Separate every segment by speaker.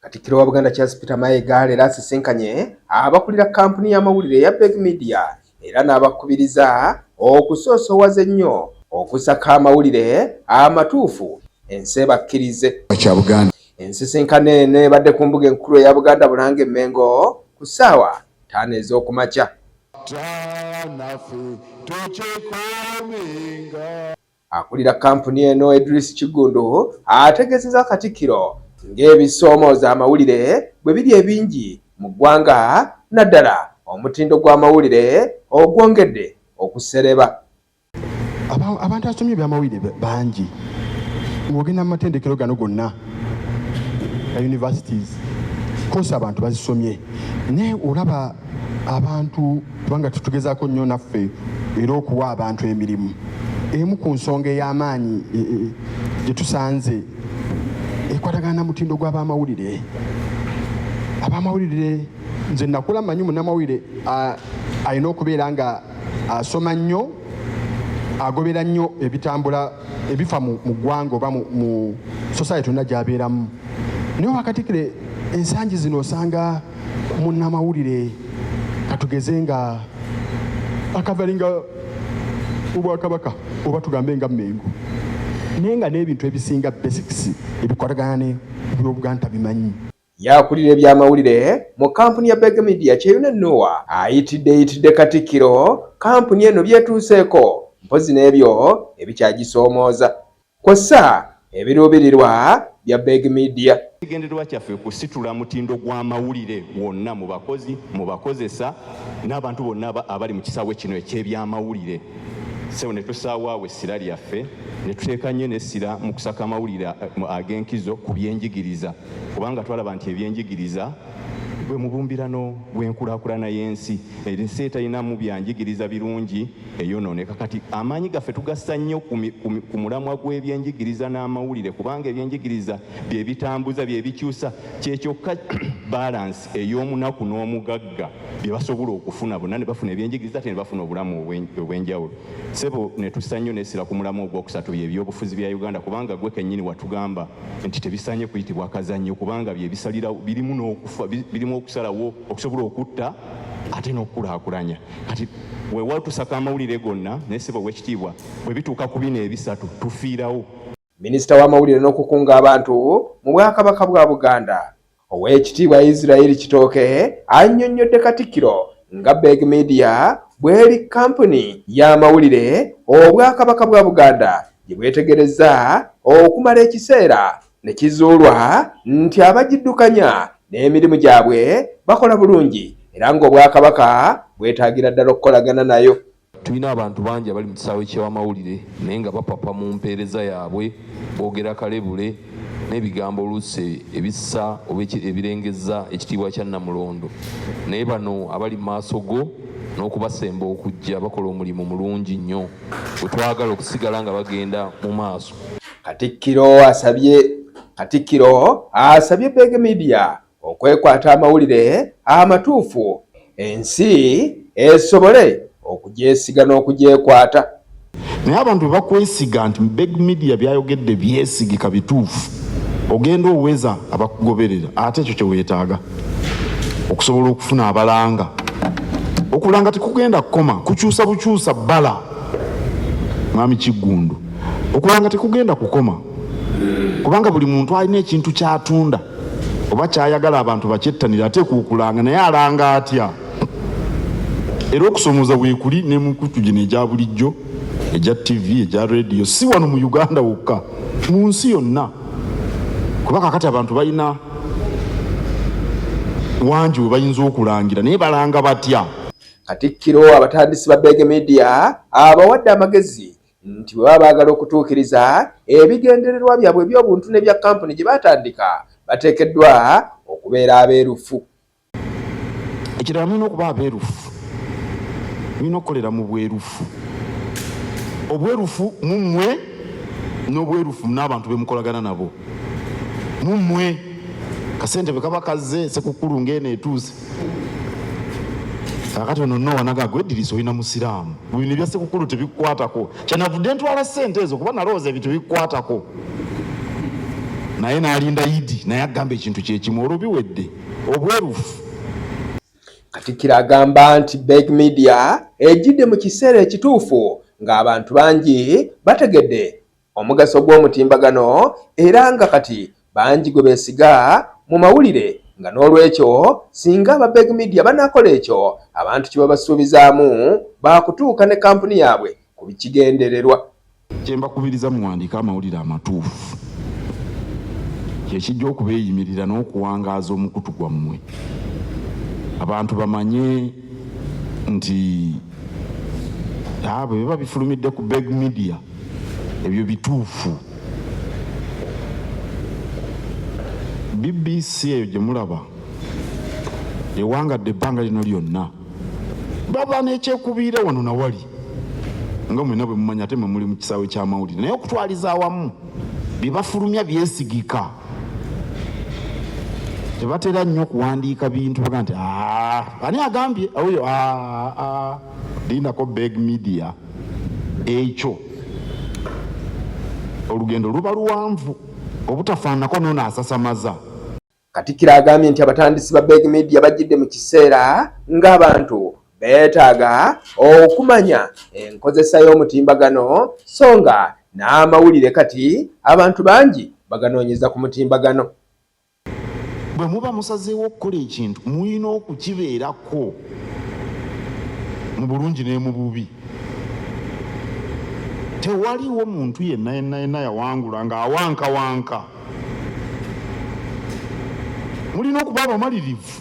Speaker 1: Katikkiro wa Buganda Charles Peter Mayiga leero asisinkanye abakulira kampuni y'amawulire ya Beg Media era n'abakubiriza okusoosowaza ennyo okusaka amawulire amatuufu ensi ebakkirize. Ensisinkano eno ebadde ku mbuga enkulu eya Buganda Bulange Mmengo ku ssaawa 5 ez'okumakya. Akulira kampuni eno Idris Kigundu ategeezezza Katikkiro ng'ebisoomooza amawulire bwe biri ebingi mu ggwanga naddala omutindo gw'amawulire ogwongedde okusereba.
Speaker 2: Abantu asomye ebyamawulire bangi ng'ogenda mu matendekero gano gonna ga universities kosa abantu bazisomye naye olaba abantu kubanga tutugezaako nnyo naffe era okuwa abantu emirimu emu ku nsonga ey'amaanyi gye tusanze ekwatagana mutindo gw'abamawulire. Abamawulire nze nakula manyi munnamawulire alina okubeera nga asoma nnyo agobera nnyo ebitambula ebifa mu ggwanga oba mu society yonna gy'abeeramu. Naye wakatikire ensangi zino osanga munnamawulire katugeze nga akavalinga obwakabaka oba tugambe nga Mmengo naye nga n'ebintu ebisinga basics ebikwatagana n'ebyobuganda bimanyi.
Speaker 1: Yakulira ebyamawulire mu kampuni ya Beg Media Kyeyune Noah ayitidde Katikkiro kampuni eno byetuuseeko mpozi n'ebyo ebikyagisoomooza kw'ossa ebiruubirirwa bya Beg Media.
Speaker 3: Ekigendererwa kyaffe kusitula mutindo gw'amawulire wonna mu bakozi mu bakozesa n'abantu bonna abali mu kisaawe kino eky'ebyamawulire. Sewo ne tusaawawo essira lyaffe ne tuteeka nnyo n'essira mu kusaka amawulire ag'enkizo ku byenjigiriza kubanga twalaba nti ebyenjigiriza bwe mubumbirano bw'enkulaakulana y'ensi ensi etalinamu byanjigiriza birungi eyonooneka. Kati amaanyi gaffe tugassa nnyo ku mulamwa gw'ebyenjigiriza n'amawulire kubanga ebyenjigiriza bye bitambuza bye bikyusa kyekyokka balansi ey'omunaku n'omugagga bye basobola okufuna bonna ne bafuna ebyenjigiriza ate ne bafuna obulamu obw'enjawulo. Sebo ne tussa nnyo n'essira ku mulamu ogwokusatu by'ebyobufuzi bya Uganda kubanga gwe kennyini watugamba nti tebisaanye kuyitibwa kazannyo kubanga bye bisalira birimu n'okufa birimu okusalawo okusobola okutta ate n'okukulaakulanya. Kati weewaawo tusaka amawulire gonna n'essebo w'ekitiibwa bwe bituuka ku bino ebisatu tufiirawo.
Speaker 1: Minisita w'amawulire n'okukunga abantu mu Bwakabaka bwa Buganda Oweekitiibwa Israel Kitooke annyonnyodde Katikkiro nga Beg Media bw'eri kampuni y'amawulire Obwakabaka bwa Buganda gye bwetegerezza okumala ekiseera ne kizuulwa nti abagiddukanya n'emirimu gyabwe bakola bulungi era ng'Obwakabaka bwetaagira ddala okukolagana nayo.
Speaker 4: Tulina abantu bangi abali mu kisaawe ky'amawulire naye nga bapapa mu mpeereza yaabwe boogera kalebule n'ebigambo oluusi ebissa oba ebirengezza ekitiibwa kya Namulondo naye bano abali mu maaso go n'okubasemba okujja bakola omulimu mulungi nnyo bwe twagala okusigala nga bagenda mu maaso.
Speaker 1: Katikkiro asabye Beg Media okwekwata amawulire amatuufu ensi esobole okugyesiga n'okugyekwata.
Speaker 2: Naye abantu bakwesiga nti Beg Media byayogedde byesigika bituufu ogenda oweza abakugoberera ate ekyo kye weetaaga okusobola okufuna abalanga okulanga tekugenda kukoma kukyusa bukyusa bbala Mwami Kigundu okulanga tekugenda kukoma kubanga buli muntu alina ekintu kyatunda oba kyayagala abantu bakyettanira ate kukulanga naye alanga atya era okusomooza weekuli ne mukutu gino egya bulijjo egya TV egya radio si wano mu Uganda wokka mu nsi yonna kubanga kati abantu balina wangi we bayinza okulangira naye balanga batya.
Speaker 1: Katikkiro abatandisi ba Beg Media abawadde amagezi nti bwe baba baagala okutuukiriza ebigendererwa byabwe eby'obuntu n'ebya kampuni gye batandika bateekeddwa okubeera abeerufu.
Speaker 2: Ekirala mulina okuba abeerufu mulina okukolera mu bwerufu obwerufu mummwe n'obwerufu n'abantu be mukolagana nabo mummwe kasente bwe kaba kazze sekukulu ng'eno etuuse kakati ono Noah naga gweddirisa olina musiraamu bino ebya sekukulu tebikukwatako kyanavudde ntwala ssente ezo kuba nalowooza ebintu bikukwatako naye n'alinda Idi naye agamba ekintu kyekimu olwo biwedde obwerufu.
Speaker 1: Katikkiro agamba nti Beg Media ejjidde mu kiseera ekituufu ng'abantu bangi bategedde omugaso gw'omutimbagano era nga kati bangi gwe beesiga mu mawulire nga n'olwekyo singa aba Beg Media banaakola ekyo abantu kye babasuubizaamu baakutuuka ne kampuni yaabwe ku bikigendererwa.
Speaker 2: Kye mbakubiriza muwandiike amawulire amatuufu kye kijja okubeeyimirira n'okuwangaaza omukutu gwammwe. Abantu bamanye nti bwe biba bifulumidde ku Beg Media ebyo bituufu. BBC eyo gye mulaba ewangadde ebbanga lino lyonna baba n'ekyekubiira wano na wali nga mwena bwe mumanya ate mwe muli mu kisaawe ky'amawulire naye okutwaliza awamu bibafulumya byesigika. Tebatera nnyo okuwandiika bintu baga nti ani agambye oyo linako Beg Media ekyo olugendo luba luwanvu obutafaanako noono asasamaza.
Speaker 1: Katikkiro agambye nti abatandisi ba Beg Media bajjidde mu kiseera ng'abantu beetaaga okumanya enkozesa y'omutimbagano so nga n'amawulire kati abantu bangi baganoonyeza ku mutimbagano.
Speaker 2: Bwe muba musazeewo okukola ekintu mulina okukibeerako mu bulungi ne mu bubi. Tewaliwo muntu yenna yawangula ng'awankawanka. Mulina okuba abamalirivu.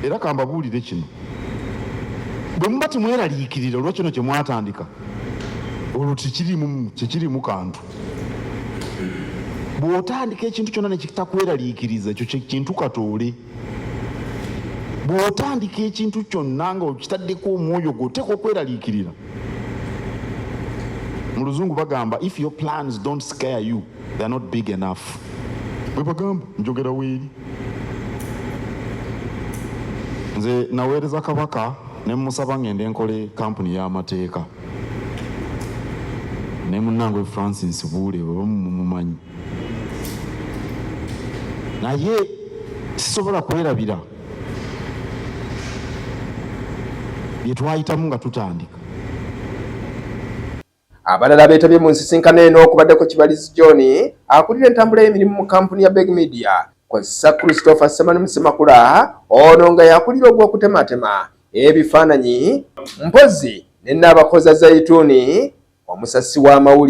Speaker 2: Era kambabuulire kino bwe muba temweraliikirira olwa kino kye mwatandika olwo tekirimu kantu. Bw'otandika ekintu kyonna ne kitakweraliikiriza ekyo kintu katoole. Bw'otandika ekintu kyonna nga okitaddeko omwoyo gw'oteeka okweraliikirira. Mu Luzungu bagamba if your plans don't scare you they are not big enough. Bwe bagamba njogera weeri. Nze naweereza Kabaka ne musaba ngende nkole kampuni y'amateeka. Ne munnange Francis Buule bwe mumumanyi. Naye sisobola kwerabira bye twayitamu nga tutandika.
Speaker 1: Abalala beetabye mu nsisinkano eno okubaddeko Kibalizi John akulira entambula y'emirimu mu kampuni ya Beg Media kozesa Christopher Ssemanu Semakula ono nga yakulira ogw'okutematema ebifaananyi mpozi ne Naabakoza Zaituni omusasi w'amawulire.